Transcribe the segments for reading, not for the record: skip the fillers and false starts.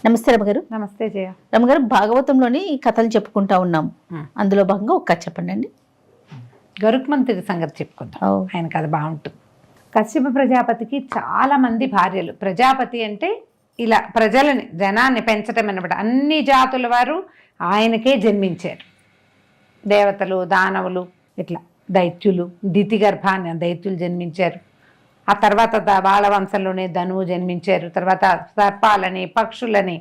నమస్తే రమగారు. నమస్తే జయ. రమగారు, భాగవతంలోని కథలు చెప్పుకుంటా ఉన్నాం. అందులో భాగంగా ఒక కథ చెప్పండి అండి. గరుత్మంతుడి సంగతి చెప్పుకుందాం. ఆయన కథ బాగుంటుంది. కశ్యప ప్రజాపతికి చాలా మంది భార్యలు. ప్రజాపతి అంటే ఇలా ప్రజలని, జనాన్ని పెంచటం అన్నమాట. అన్ని జాతుల వారు ఆయనకే జన్మించారు. దేవతలు, దానవులు, ఇట్లా దైత్యులు, దితిగర్భాన్ని దైత్యులు జన్మించారు. ఆ తర్వాత బాల వంశంలోనే ధనువు జన్మించారు. తర్వాత సర్పాలని, పక్షులని,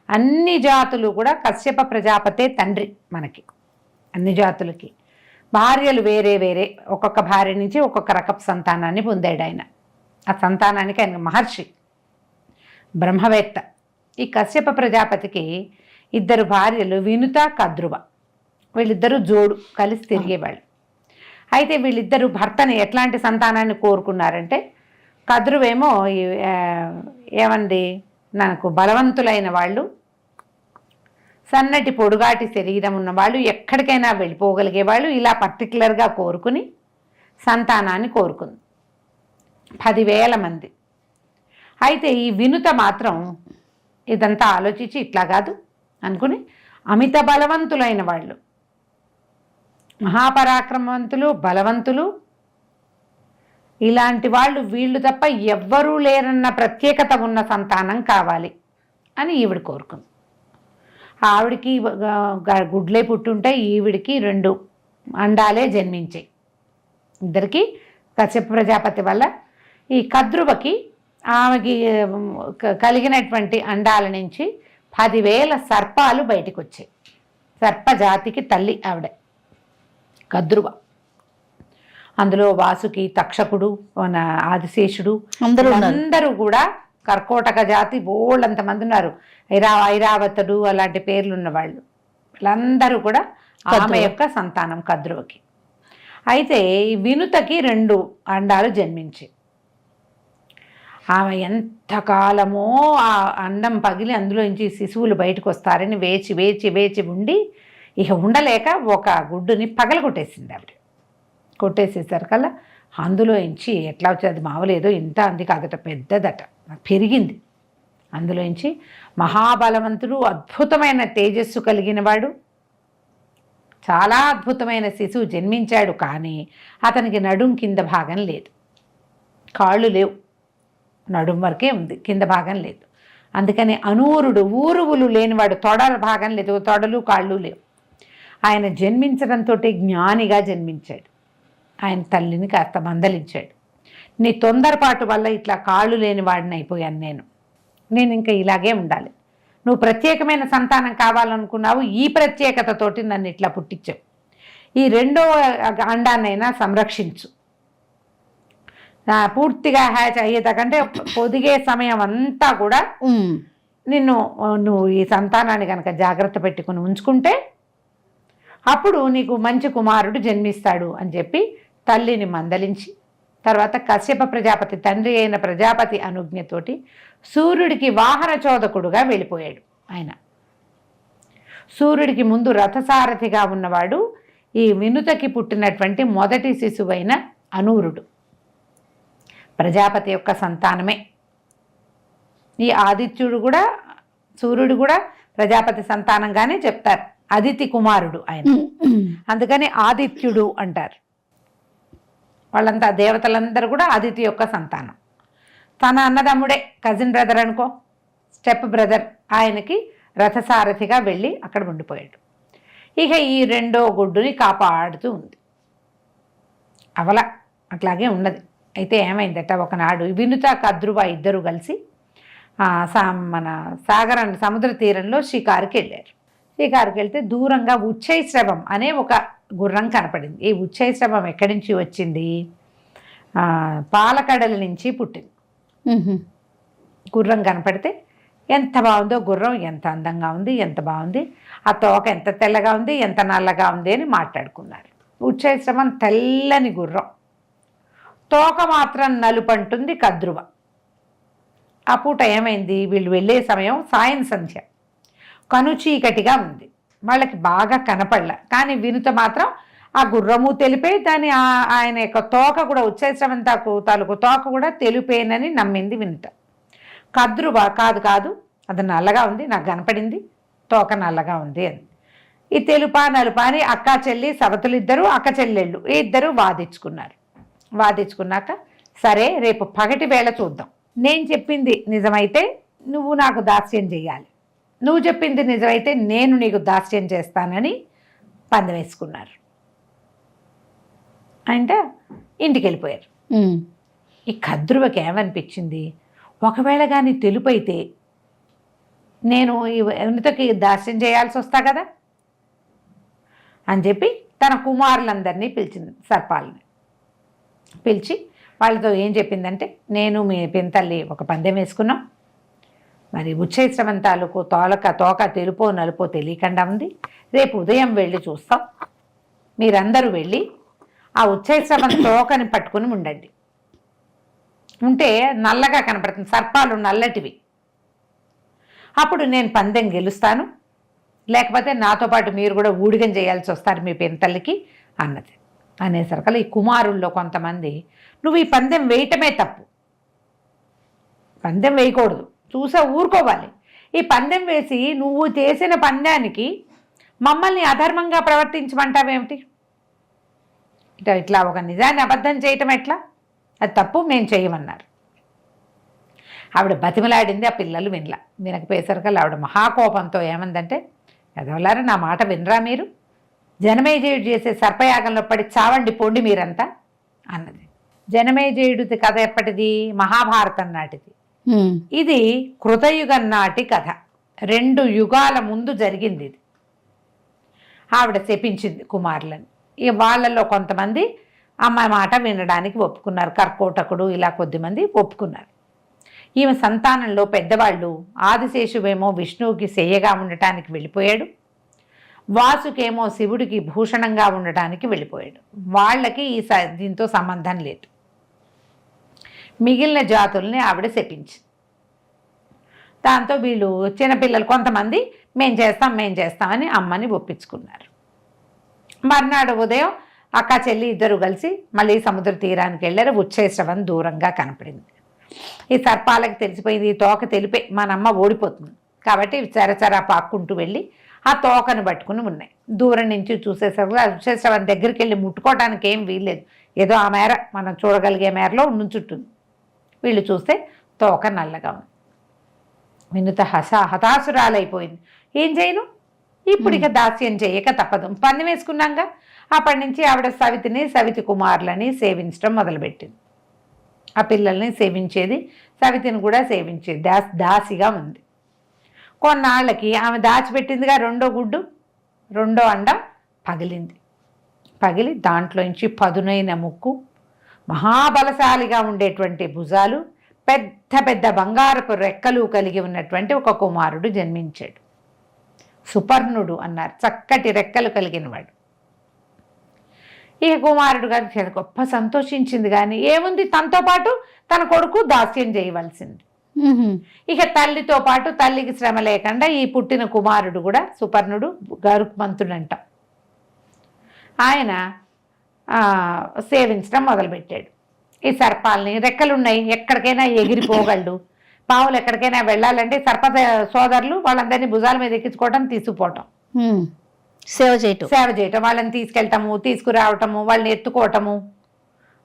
అన్ని జాతులు కూడా కశ్యప ప్రజాపతే తండ్రి మనకి. అన్ని జాతులకి భార్యలు వేరే వేరే, ఒక్కొక్క భార్య నుంచి ఒక్కొక్క రకపు సంతానాన్ని పొందాడు ఆయన. ఆ సంతానానికి ఆయన మహర్షి, బ్రహ్మవేత్త. ఈ కశ్యప ప్రజాపతికి ఇద్దరు భార్యలు, వినుత, కద్రువ. వీళ్ళిద్దరూ జోడు, కలిసి తిరిగేవాళ్ళు. అయితే వీళ్ళిద్దరూ భర్తని ఎట్లాంటి సంతానాన్ని కోరుకున్నారంటే, కద్రువేమో ఏమంది, నాకు బలవంతులైన వాళ్ళు, సన్నటి పొడుగాటి శరీరం ఉన్నవాళ్ళు, ఎక్కడికైనా వెళ్ళిపోగలిగేవాళ్ళు, ఇలా పర్టికులర్గా కోరుకుని సంతానాన్ని కోరుకుంది. 10,000 మంది. అయితే ఈ వినుత మాత్రం ఇదంతా ఆలోచించి ఇట్లా కాదు అనుకుని, అమిత బలవంతులైన వాళ్ళు, మహాపరాక్రమవంతులు, బలవంతులు, ఇలాంటి వాళ్ళు, వీళ్ళు తప్ప ఎవ్వరూ లేరన్న ప్రత్యేకత ఉన్న సంతానం కావాలి అని ఈవిడ కోరుకుంది. ఆవిడికి గుడ్లే పుట్టుంటే ఈవిడికి 2 అండాలే జన్మించాయి. ఇద్దరికి కశ్యప ప్రజాపతి వల్ల. ఈ కద్రువకి, ఆమెకి కలిగినటువంటి అండాల నుంచి 10,000 సర్పాలు బయటకు వచ్చాయి. సర్పజాతికి తల్లి ఆవిడ కద్రువ. అందులో వాసుకి, తక్షకుడు, మన ఆదిశేషుడు, అందరూ కూడా కర్కోటక జాతి బోళ్ళంతమంది ఉన్నారు. ఐరావతుడు అలాంటి పేర్లు ఉన్నవాళ్ళు. వాళ్ళందరూ కూడా ఆమె యొక్క సంతానం కద్రువకి. అయితే ఈ వినుతకి 2 అండాలు జన్మించి, ఆమె ఎంతకాలమో ఆ అండం పగిలి అందులోంచి శిశువులు బయటకు వస్తారని వేచి వేచి వేచి ఉండి, ఇక ఉండలేక ఒక గుడ్డుని పగలగొట్టేసింది ఆవిడ. కొట్టేసేసరికల్లా అందులోంచి ఎట్లా వచ్చి, అది మావలేదో ఇంత అంది కాదట, పెద్దదట, పెరిగింది. అందులోంచి మహాబలవంతుడు, అద్భుతమైన తేజస్సు కలిగినవాడు, చాలా అద్భుతమైన శిశువు జన్మించాడు. కానీ అతనికి నడుం కింద భాగం లేదు, కాళ్ళు లేవు, నడుం వరకే ఉంది, కింద భాగం లేదు. అందుకని అనూరుడు, ఊరువులు లేనివాడు, తొడల భాగం లేదు, తొడలు కాళ్ళు లేవు. ఆయన జన్మించడంతో జ్ఞానిగా జన్మించాడు. ఆయన తల్లిని కాస్త మందలించాడు. నీ తొందరపాటు వల్ల ఇట్లా కాళ్ళు లేని వాడిని అయిపోయాను నేను ఇంకా ఇలాగే ఉండాలి. నువ్వు ప్రత్యేకమైన సంతానం కావాలనుకున్నావు, ఈ ప్రత్యేకతతోటి నన్ను ఇట్లా పుట్టించావు. ఈ 2వ అండాన్నైనా సంరక్షించు. పూర్తిగా హ్యాచ్ అయ్యేదాకంటే పొదిగే సమయం అంతా కూడా నువ్వు ఈ సంతానాన్ని కనుక జాగ్రత్త పెట్టుకుని ఉంచుకుంటే అప్పుడు నీకు మంచి కుమారుడు జన్మిస్తాడు అని చెప్పి తల్లిని మందలించి, తర్వాత కశ్యప ప్రజాపతి తండ్రి అయిన ప్రజాపతి అనుజ్ఞతోటి సూర్యుడికి వాహన చోదకుడుగా వెళ్ళిపోయాడు. ఆయన సూర్యుడికి ముందు రథసారథిగా ఉన్నవాడు ఈ వినుతకి పుట్టినటువంటి మొదటి శిశువైన అనూరుడు. ప్రజాపతి యొక్క సంతానమే. ఈ ఆదిత్యుడు కూడా, సూర్యుడు కూడా ప్రజాపతి సంతానంగానే చెప్తారు. అదితి కుమారుడు ఆయన, అందుకని ఆదిత్యుడు అంటారు. వాళ్ళంతా దేవతలందరూ కూడా అదితి యొక్క సంతానం. తన అన్నదమ్ముడే, కజిన్ బ్రదర్ అనుకో, స్టెప్ బ్రదర్, ఆయనకి రథసారథిగా వెళ్ళి అక్కడ ఉండిపోయాడు. ఇక ఈ 2వ గుడ్డుని కాపాడుతూ ఉంది అవల, అట్లాగే ఉన్నది. అయితే ఏమైందట, ఒకనాడు వినుత, కద్రువ ఇద్దరు కలిసి మన సముద్ర తీరంలో షికారుకి వెళ్ళారు. షికారుకి వెళ్తే దూరంగా ఉచ్చైశ్రవం అనే ఒక గుర్రం కనపడింది. ఈ ఉచ్చైశ్రవం ఎక్కడి నుంచి వచ్చింది? పాలకడల నుంచి పుట్టింది. గుర్రం కనపడితే ఎంత బాగుందో, గుర్రం ఎంత అందంగా ఉంది, ఎంత బాగుంది, ఆ తోక ఎంత తెల్లగా ఉంది, ఎంత నల్లగా ఉంది అని మాట్లాడుకున్నారు. ఉచ్చైశ్రవం తెల్లని గుర్రం, తోక మాత్రం నలుపంటుంది కద్రువ. ఆ పూట ఏమైంది, వీళ్ళు వెళ్ళే సమయం సాయం సంధ్య, కనుచీకటిగా ఉంది, వాళ్ళకి బాగా కనపడలే. కానీ వినుత మాత్రం ఆ గుర్రము తెలిపే, దాని ఆయన యొక్క తోక కూడా, ఉచ్చైశ్రవం తాలూకు తోక కూడా తెలిపేనని నమ్మింది వినుత. కద్రువ కాదు అది నల్లగా ఉంది, నాకు కనపడింది, తోక నల్లగా ఉంది అని. ఈ తెలుపా నలుపా అని అక్క చెల్లి సవతులు ఇద్దరు, అక్క చెల్లెళ్ళు ఇద్దరు వాదించుకున్నారు. వాదించుకున్నాక సరే రేపు పగటి వేళ చూద్దాం, నేను చెప్పింది నిజమైతే నువ్వు నాకు దాస్యం చేయాలి, నువ్వు చెప్పింది నిజమైతే నేను నీకు దాస్యం చేస్తానని పందెం వేసుకున్నారు. అంటే ఇంటికి వెళ్ళిపోయారు. ఈ కద్రువకి ఏమనిపించింది, ఒకవేళ కానీ తెలుపు అయితే నేను ఎవరితోకి దాస్యం చేయాల్సి వస్తా కదా అని చెప్పి తన కుమారులందరినీ పిలిచింది, సర్పాలని పిలిచి వాళ్ళతో ఏం చెప్పిందంటే, నేను మీ పెంతల్లి ఒక పందెం వేసుకున్నాం, మరి ఉచ్చైశ్రవం తాలూకు తోక తెలుపో నలుపో తెలియకుండా ఉంది, రేపు ఉదయం వెళ్ళి చూస్తాం, మీరందరూ వెళ్ళి ఆ ఉచ్చైశ్రవం తోకని పట్టుకుని ఉండండి, ఉంటే నల్లగా కనపడుతుంది, సర్పాలు నల్లటివి, అప్పుడు నేను పందెం గెలుస్తాను, లేకపోతే నాతో పాటు మీరు కూడా ఊడిగం చేయాల్సి వస్తారు మీ పెంతల్లికి అన్నది. అనేసరికల్లా ఈ కుమారుల్లో కొంతమంది, నువ్వు ఈ పందెం వేయటమే తప్పు, పందెం వేయకూడదు, చూసా ఊరుకోవాలి, ఈ పందెం వేసి నువ్వు చేసిన పందానికి మమ్మల్ని అధర్మంగా ప్రవర్తించమంటావేమిటి, ఇట్లా ఒక నిజాన్ని అబద్ధం చేయటం ఎట్లా, అది తప్పు, మేము చేయమన్నారు. ఆవిడ బతిమలాడింది, ఆ పిల్లలు వినకపోయేసరికల్లా ఆవిడ మహాకోపంతో ఏమందంటే, ఎదవలారా నా మాట వినరా మీరు, జనమేజయుడు చేసే సర్పయాగంలో పడి చావండి పోండి మీరంతా అన్నది. జనమేజయుడి కథ ఎప్పటిది, మహాభారతం నాటిది. ఇది కృతయుగం నాటి కథ, 2 యుగాల ముందు జరిగింది ఇది. ఆవిడ శపించింది కుమారులని. ఈ వాళ్ళల్లో కొంతమంది అమ్మాయి మాట వినడానికి ఒప్పుకున్నారు, కర్కోటకుడు ఇలా కొద్దిమంది ఒప్పుకున్నారు. ఈమె సంతానంలో పెద్దవాళ్ళు ఆదిశేషువేమో విష్ణువుకి శయ్యగా ఉండటానికి వెళ్ళిపోయాడు, వాసుకేమో శివుడికి భూషణంగా ఉండటానికి వెళ్ళిపోయాడు. వాళ్ళకి దీంతో సంబంధం లేదు. మిగిలిన జాతుల్ని ఆవిడ శపించింది. దాంతో వీళ్ళు చిన్నపిల్లలు కొంతమంది మేం చేస్తామని అమ్మని ఒప్పించుకున్నారు. మర్నాడు ఉదయం అక్క చెల్లి ఇద్దరు కలిసి మళ్ళీ సముద్ర తీరానికి వెళ్ళారు. ఉచ్చైశ్రవం దూరంగా కనపడింది. ఈ సర్పాలకు తెలిసిపోయింది, ఈ తోక తెలిపే మనమ్మ ఓడిపోతుంది కాబట్టి చరచరా పాక్కుంటూ వెళ్ళి ఆ తోకను పట్టుకుని ఉన్నాయి. దూరం నుంచి చూసేసరికి ఉచ్చైశ్రవం దగ్గరికి వెళ్ళి ముట్టుకోవడానికి ఏం వీల్లేదు, ఏదో ఆ మేర మనం చూడగలిగే మేరలో నుంచుంటుంది. వీళ్ళు చూస్తే తోక నల్లగా ఉంది. వినుత హతాసురాలైపోయింది. ఏం చేయను, ఇప్పుడు ఇక దాస్యం చేయక తప్పదు, పందెం వేసుకున్నాగా. అప్పటి నుంచి ఆవిడ సవితి కుమారులని సేవించడం మొదలుపెట్టింది. ఆ పిల్లల్ని సేవించేది, సవితిని కూడా సేవించేది, దాసిగా ఉంది. కొన్నాళ్ళకి ఆమె దాచిపెట్టిందిగా రెండో అండం పగిలి దాంట్లోంచి పదునైన ముక్కు, మహాబలశాలిగా ఉండేటువంటి భుజాలు, పెద్ద పెద్ద బంగారపు రెక్కలు కలిగి ఉన్నటువంటి ఒక కుమారుడు జన్మించాడు. సుపర్ణుడు అన్నారు, చక్కటి రెక్కలు కలిగినవాడు. ఈ కుమారుడు గారు చాలా గొప్ప సంతోషించింది. కానీ ఏముంది, తనతో పాటు తన కొడుకు దాస్యం చేయవలసింది. ఇక తల్లితో పాటు తల్లికి శ్రమ లేకుండా ఈ పుట్టిన కుమారుడు కూడా సుపర్ణుడు గరుత్మంతుడంట, ఆయన సేవించడం మొదలుపెట్టాడు. ఈ సర్పాలని, రెక్కలున్నాయి, ఎక్కడికైనా ఎగిరిపోగలడు, పావులు ఎక్కడికైనా వెళ్ళాలంటే సర్ప సోదరులు వాళ్ళందరినీ భుజాల మీద ఎక్కించుకోవటం, తీసుకుపోవటం, సేవ చేయటం, వాళ్ళని తీసుకెళ్ళటము, తీసుకురావటము, వాళ్ళని ఎత్తుకోవటము,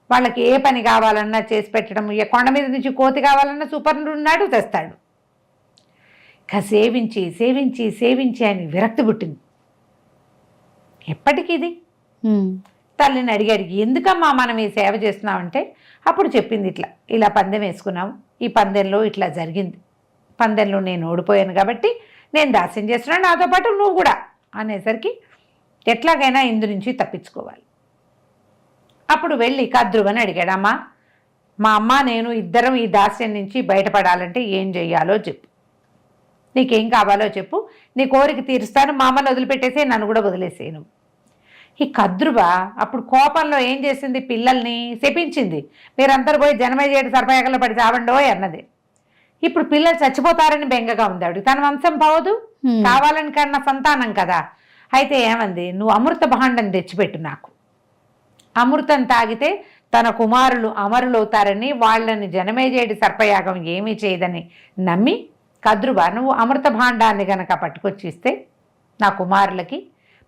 వాళ్ళకి ఏ పని కావాలన్నా చేసి పెట్టడం. ఇక కొండ మీద నుంచి కోతి కావాలన్నా సుపర్ణుడు ఉన్నాడు, తెస్తాడు. ఇక సేవించి ఆయన విరక్తి పుట్టింది. ఎప్పటికి ఇది తల్లిని అడిగి ఎందుకమ్మా మనం ఈ సేవ చేస్తున్నామంటే అప్పుడు చెప్పింది, ఇలా పందెం వేసుకున్నాము, ఈ పందెంలో ఇట్లా జరిగింది, పందెంలో నేను ఓడిపోయాను కాబట్టి నేను దాస్యం చేస్తున్నాను, నాతో పాటు నువ్వు కూడా అనేసరికి ఎట్లాగైనా ఇందు నుంచి తప్పించుకోవాలి. అప్పుడు వెళ్ళి కద్రువని అడిగాడు, అమ్మా మా అమ్మ నేను ఇద్దరం ఈ దాస్యం నుంచి బయటపడాలంటే ఏం చెయ్యాలో చెప్పు, నీకేం కావాలో చెప్పు, నీ కోరిక తీరుస్తాను, మా అమ్మని వదిలిపెట్టేసి నన్ను కూడా వదిలేసేను. ఈ కద్రువ అప్పుడు కోపంలో ఏం చేసింది, పిల్లల్ని శపించింది, మీరందరూ పోయి జనమేజయుడి సర్పయాగంలో పడి చావండోయ్ అన్నది. ఇప్పుడు పిల్లలు చచ్చిపోతారని బెంగగా ఉంది ఆవిడ, తన వంశం పోవదు, కావాలని కన్నా సంతానం కదా. అయితే ఏమంది, నువ్వు అమృత భాండం తెచ్చిపెట్టు, నాకు అమృతం తాగితే తన కుమారులు అమరులవుతారని, వాళ్ళని జనమేజయుడి సర్పయాగం ఏమీ చేయదని నమ్మి కద్రువ నువ్వు అమృత భాండాన్ని గనక పట్టుకొచ్చిస్తే నా కుమారులకి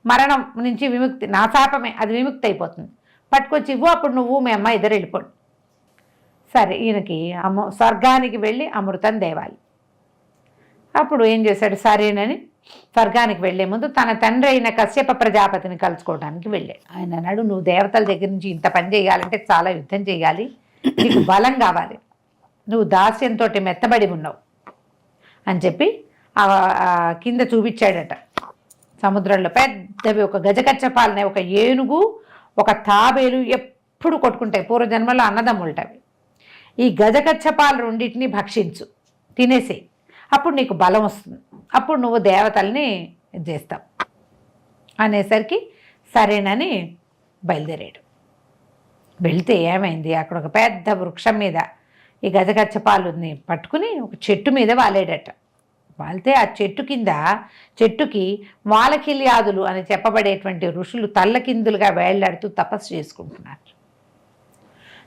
మరణం నుంచి విముక్తి, నా శాపమే అది విముక్తి అయిపోతుంది, పట్టుకొచ్చి ఇవ్వు, అప్పుడు నువ్వు మీ అమ్మ ఇద్దరు వెళ్ళిపోండి. సరే, ఈయనకి స్వర్గానికి వెళ్ళి అమృతం దేవాలి. అప్పుడు ఏం చేశాడు, సరేనని స్వర్గానికి వెళ్లే ముందు తన తండ్రి అయిన కశ్యప ప్రజాపతిని కలుసుకోవడానికి వెళ్ళాడు. ఆయన అన్నాడు, నువ్వు దేవతల దగ్గర నుంచి ఇంత పని చేయాలంటే చాలా యుద్ధం చేయాలి, నీకు బలం కావాలి, నువ్వు దాస్యంతో మెత్తబడి ఉన్నావు అని చెప్పి కింద చూపించాడట. సముద్రంలో పెద్దవి ఒక గజకచ్చపాలనే ఒక ఏనుగు ఒక తాబేలు ఎప్పుడు కొట్టుకుంటాయి, పూర్వజన్మలో అన్నదమ్ములటవి. ఈ గజకచ్చపాలు రెండింటిని భక్షించు, తినేసేయి, అప్పుడు నీకు బలం వస్తుంది, అప్పుడు నువ్వు దేవతల్ని చేస్తావు అనేసరికి సరేనని బయలుదేరాడు. వెళ్తే ఏమైంది, అక్కడ ఒక పెద్ద వృక్షం మీద ఈ గజకచ్చపాలుని పట్టుకుని ఒక చెట్టు మీద వాలేడట. వాళ్తే ఆ చెట్టు కింద, చెట్టుకి వాలకిల్యాదులు అని చెప్పబడేటువంటి ఋషులు తల్లకిందులుగా వేళ్లాడుతూ తపస్సు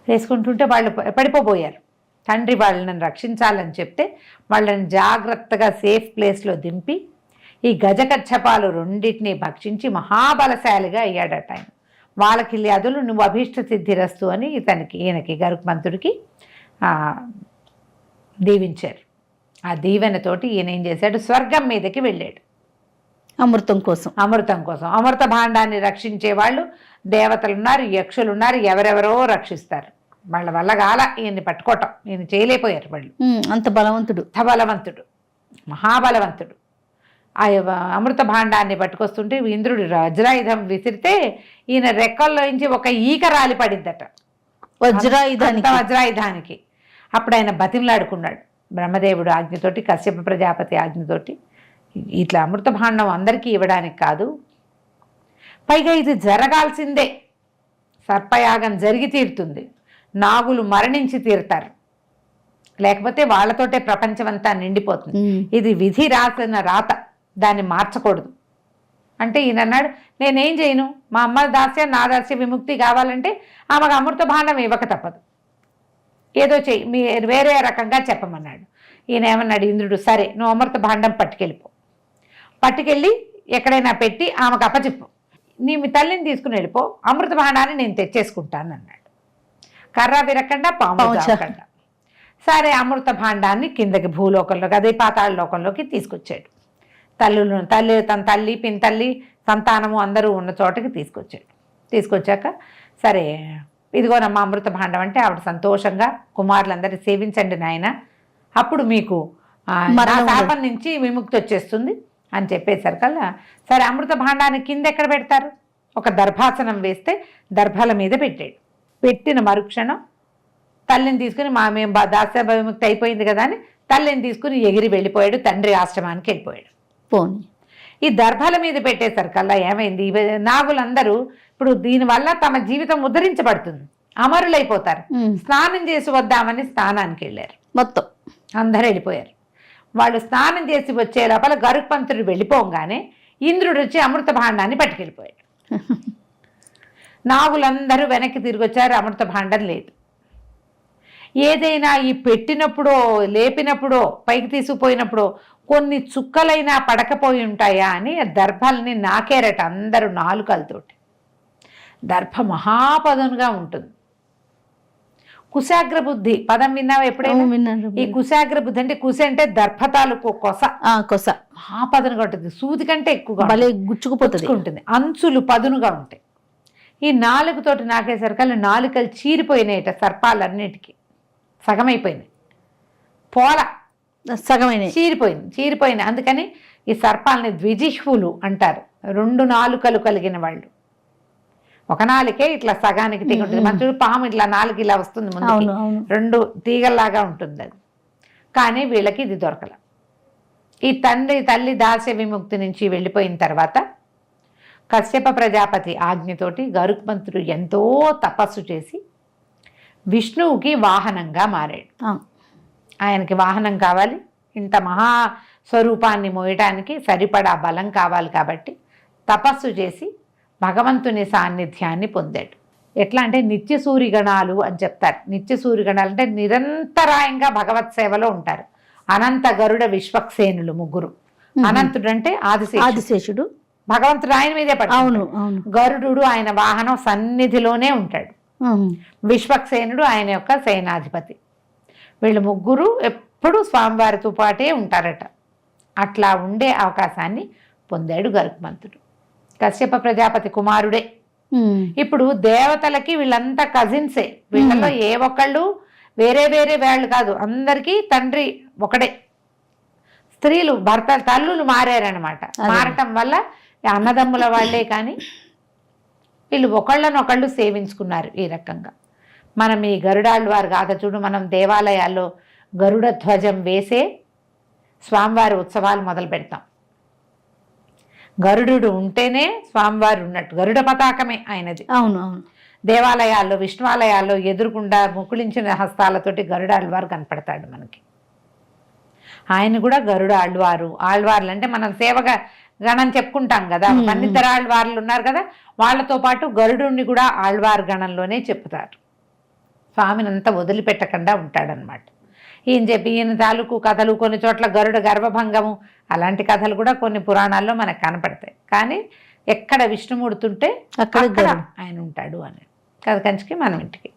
చేసుకుంటుంటే వాళ్ళు పడిపోబోయారు. తండ్రి వాళ్ళని రక్షించాలని చెప్తే వాళ్ళని జాగ్రత్తగా సేఫ్ ప్లేస్లో దింపి ఈ గజకచ్చపాలు రెండింటినీ భక్షించి మహాబలశాలిగా అయ్యాడట ఆయన. వాలకిల్యాదులు నువ్వు అభీష్ట సిద్ధిరస్తు అని ఈయనకి గరుత్మంతుడికి దీవించారు. ఆ దీవెనతోటి ఈయన ఏం చేశాడు, స్వర్గం మీదకి వెళ్ళాడు అమృతం కోసం. అమృత భాండాన్ని రక్షించే వాళ్ళు దేవతలు ఉన్నారు, యక్షులు ఉన్నారు, ఎవరెవరో రక్షిస్తారు. వాళ్ళ వల్ల కాల ఈయన్ని పట్టుకోవటం, ఈయన చేయలేకపోయారు వాళ్ళు. అంత బలవంతుడు, మహాబలవంతుడు. ఆ అమృత భాండాన్ని పట్టుకొస్తుంటే ఇంద్రుడు వజ్రాయుధం విసిరితే ఈయన రెక్కల్లోంచి ఒక ఈక రాలి పడిందట వజ్రాయుధానికి. అప్పుడు ఆయన బతిమలాడుకున్నాడు బ్రహ్మదేవుడు ఆజ్ఞతోటి, కశ్యప ప్రజాపతి ఆజ్ఞతోటి, ఇట్లా అమృత భాండం అందరికీ ఇవ్వడానికి కాదు, పైగా ఇది జరగాల్సిందే, సర్పయాగం జరిగి తీరుతుంది, నాగులు మరణించి తీరుతారు, లేకపోతే వాళ్ళతోటే ప్రపంచమంతా నిండిపోతుంది, ఇది విధి రాసిన రాత, దాన్ని మార్చకూడదు అంటే ఈయన అన్నాడు, నేనేం చేయను, మా అమ్మ దాస్యం నా దాస్య విముక్తి కావాలంటే ఆమెకు అమృత భాండం ఇవ్వక తప్పదు, ఏదో చెయ్యి, మీరు వేరే రకంగా చెప్పమన్నాడు. ఈయన ఏమన్నాడు ఇంద్రుడు, సరే నువ్వు అమృత భాండం పట్టుకెళ్ళి ఎక్కడైనా పెట్టి ఆమెకు అప్పచెప్పు, నీ మీ తల్లిని తీసుకుని వెళ్ళిపో, అమృత భాండాన్ని నేను తెచ్చేసుకుంటాను అన్నాడు. కర్ర విరకుండా పాము చావకుండా. సరే, అమృత భాండాన్ని కిందకి భూలోకంలోకి, అదే పాతాళ లోకంలోకి తీసుకొచ్చాడు. తన తల్లి పినతల్లి సంతానము అందరూ ఉన్న చోటకి తీసుకొచ్చాక సరే ఇదిగోనమ్మా అమృత భాండం అంటే ఆవిడ సంతోషంగా, కుమారులందరినీ సేవించండి నాయన, అప్పుడు మీకు శాపం నుంచి విముక్తి వచ్చేస్తుంది అని చెప్పేసరికల్లా సరే అమృత భాండాన్ని కింద ఎక్కడ పెడతారు, ఒక దర్భాసనం వేస్తే దర్భాల మీద పెట్టాడు. పెట్టిన మరుక్షణం తల్లిని తీసుకుని మేము దాస్య విముక్తి అయిపోయింది కదా అని తల్లిని తీసుకుని ఎగిరి వెళ్ళిపోయాడు, తండ్రి ఆశ్రమానికి వెళ్ళిపోయాడు. ఈ దర్భాల మీద పెట్టేసరికల్లా ఏమైంది, నాగులందరూ ఇప్పుడు దీనివల్ల తమ జీవితం ఉద్ధరించబడుతుంది, అమరులైపోతారు, స్నానం చేసి వద్దామని స్నానానికి వెళ్ళారు. మొత్తం అందరూ వెళ్ళిపోయారు. వాళ్ళు స్నానం చేసి వచ్చే లోపల గరుత్మంతుడు వెళ్ళిపోగానే ఇంద్రుడు వచ్చి అమృత భాండాన్ని పట్టుకెళ్ళిపోయాడు. నాగులందరూ వెనక్కి తిరిగి వచ్చారు, అమృత భాండం లేదు. ఏదైనా ఈ పెట్టినప్పుడో లేపినప్పుడో పైకి తీసుకుపోయినప్పుడో కొన్ని చుక్కలైనా పడకపోయి ఉంటాయా అని దర్భల్ని నాకేరట అందరూ నాలుకలతోటి. దర్భ మహాపదనుగా ఉంటుంది. కుశాగ్ర బుద్ధి పదం విన్నావా ఎప్పుడైనా? ఈ కుశాగ్ర బుద్ధి అంటే కుశ అంటే దర్భ తాలూకు కొస మహాపదనుగా ఉంటుంది, సూది కంటే ఎక్కువగా గుచ్చుకుపోతుంది, అంచులు పదునుగా ఉంటాయి. ఈ నాలుగుతోటి నాకేసరికల్లా నాలుకలు చీరిపోయినాయట, సర్పాలన్నిటికీ సగమైపోయినాయి, పోల చీరిపోయింది. అందుకని ఈ సర్పాలని ద్విజిహ్వులు అంటారు, రెండు నాలుకలు కలిగిన వాళ్ళు. ఒక నాలుకే ఇట్లా సగానికి తీగ ఉంటుంది, మంచి పాము ఇట్లా నాలుగు ఇలా వస్తుంది ముందు, రెండు తీగల్లాగా ఉంటుంది అది. కానీ వీళ్ళకి ఇది దొరకల. ఈ తల్లి దాస్య విముక్తి నుంచి వెళ్ళిపోయిన తర్వాత కశ్యప ప్రజాపతి ఆజ్ఞతోటి గరుత్మంతుడు ఎంతో తపస్సు చేసి విష్ణువుకి వాహనంగా మారాడు. ఆయనకి వాహనం కావాలి, ఇంత మహాస్వరూపాన్ని మోయటానికి సరిపడా బలం కావాలి కాబట్టి తపస్సు చేసి భగవంతుని సాన్నిధ్యాన్ని పొందాడు. ఎట్లా అంటే నిత్య సూరిగణాలు అని చెప్తారు. నిత్య సూరిగణాలు అంటే నిరంతరాయంగా భగవత్ సేవలో ఉంటారు. అనంత గరుడ విశ్వక్సేనులు ముగ్గురు. అనంతుడు అంటే ఆదిశేషుడు భగవంతుడు ఆయన మీదే పడు. అవును అవును. గరుడు ఆయన వాహనం సన్నిధిలోనే ఉంటాడు. విశ్వక్సేనుడు ఆయన యొక్క సేనాధిపతి. వీళ్ళు ముగ్గురు ఎప్పుడు స్వామివారితో పాటే ఉంటారట. అట్లా ఉండే అవకాశాన్ని పొందాడు గరుత్మంతుడు. కశ్యప ప్రజాపతి కుమారుడే. ఇప్పుడు దేవతలకి వీళ్ళంతా కజిన్సే. వీళ్ళలో ఏ ఒక్కళ్ళు వేరే వేరే వాళ్ళు కాదు, అందరికీ తండ్రి ఒకడే. స్త్రీలు తల్లులు మారారనమాట. మారటం వల్ల అన్నదమ్ముల వాళ్ళే కానీ వీళ్ళు ఒకళ్ళనొకళ్ళు సేవించుకున్నారు ఈ రకంగా. మనం ఈ గరుడాళ్ళవారు గాథ చూడు, మనం దేవాలయాల్లో గరుడ ధ్వజం వేసే స్వామివారి ఉత్సవాలు మొదలు పెడతాం. గరుడు ఉంటేనే స్వామివారు ఉన్నట్టు. గరుడ పతాకమే ఆయనది. అవును అవును. దేవాలయాల్లో విష్ణువాలయాల్లో ఎదురుకుండా ముకుళించిన హస్తాలతోటి గరుడాళ్ళవారు కనపడతాడు మనకి. ఆయన కూడా గరుడ ఆళ్వారు. ఆళ్వార్లు అంటే మనం సేవగా గణం చెప్పుకుంటాం కదా, పన్నిద్దర ఆళ్వార్లు ఉన్నారు కదా, వాళ్ళతో పాటు గరుడుని కూడా ఆళ్వార్ గణంలోనే చెప్తారు. స్వామిని అంతా వదిలిపెట్టకుండా ఉంటాడనమాట. ఈయన చెప్పి ఈయన తాలూకు కథలు, కొన్ని చోట్ల గరుడ గర్భభంగము అలాంటి కథలు కూడా కొన్ని పురాణాల్లో మనకు కనపడతాయి. కానీ ఎక్కడ విష్ణుమూర్తి ఉంటే అక్కడ ఆయన ఉంటాడు అని కథ కంచికి మనం ఇంటికి.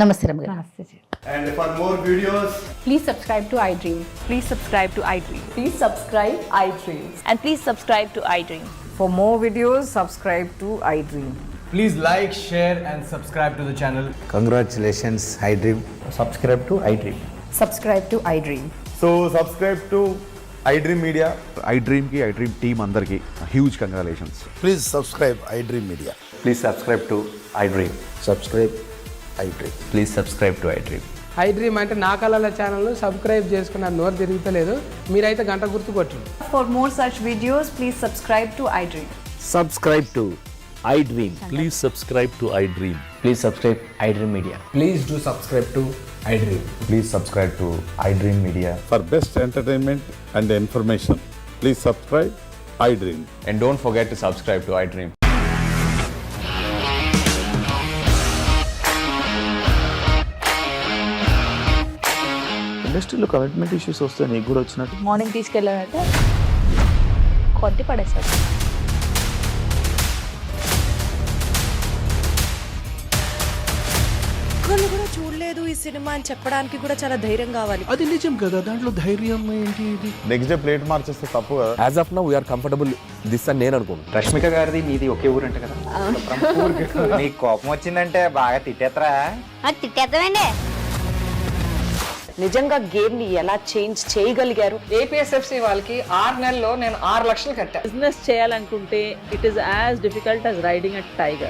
నమస్తే రమ్య గారు. నమస్తే. And for more videos, Please subscribe to iDream. Please subscribe to iDream. Please subscribe iDream. And please subscribe to iDream. For more videos, subscribe to iDream. please like, share, and subscribe to the channel. Congratulations, iDream. Subscribe to iDream. Subscribe to iDream. So subscribe to iDream Media. iDream ki iDream team andarki huge congratulations. Please subscribe iDream Media. Please subscribe to iDream. Subscribe iDream. Please subscribe to iDream. iDream అంటే నా కళల ఛానల్ను subscribe చేసుకున్నారు. నోరు తిరుగుతలేదు, మీరైతే గంట గుర్తు కొట్టండి. For more such videos, please subscribe to iDream. Subscribe to iDream. Please subscribe to iDream. Please subscribe iDream Media. Please do subscribe to iDream. Please subscribe to iDream Media. For best entertainment and information, please subscribe iDream. And don't forget to subscribe to iDream. ఇండస్ట్రీలో commitment issues వస్తే నీకు కూడా వచ్చినట్టు. Morning తీసుకెళ్ళాలంటే కొట్టి పడేసాడు. ఒక్కళ్ళు కూడా చూడలేదు ఈ సినిమా అని చెప్పడానికి కూడా చాలా ధైర్యం కావాలి. అది నిజం కదా, దాంట్లో ధైర్యం ఏంటి? ఇది నెక్స్ట్ డే ప్లేట్ మార్చేస్తే తప్పు కదా. As of now, we are comfortable this అని నేను అనుకుంటున్నాను. రష్మిక గారిది మీది ఒకే ఊరు అంట కదా. నీకు కోపం వచ్చిందంటే బాగా తిట్టేత్తరా? తిట్టేద్దామండి. నిజంగా గేమ్ ని ఎలా చేంజ్ చేయగలిగారు? ఏపీఎస్ఎఫ్సి వాళ్ళకి 6 నెలల్లో నేను 6 లక్షలు కట్టా. బిజినెస్ చేయాలనుకుంటే it is as difficult as riding a tiger.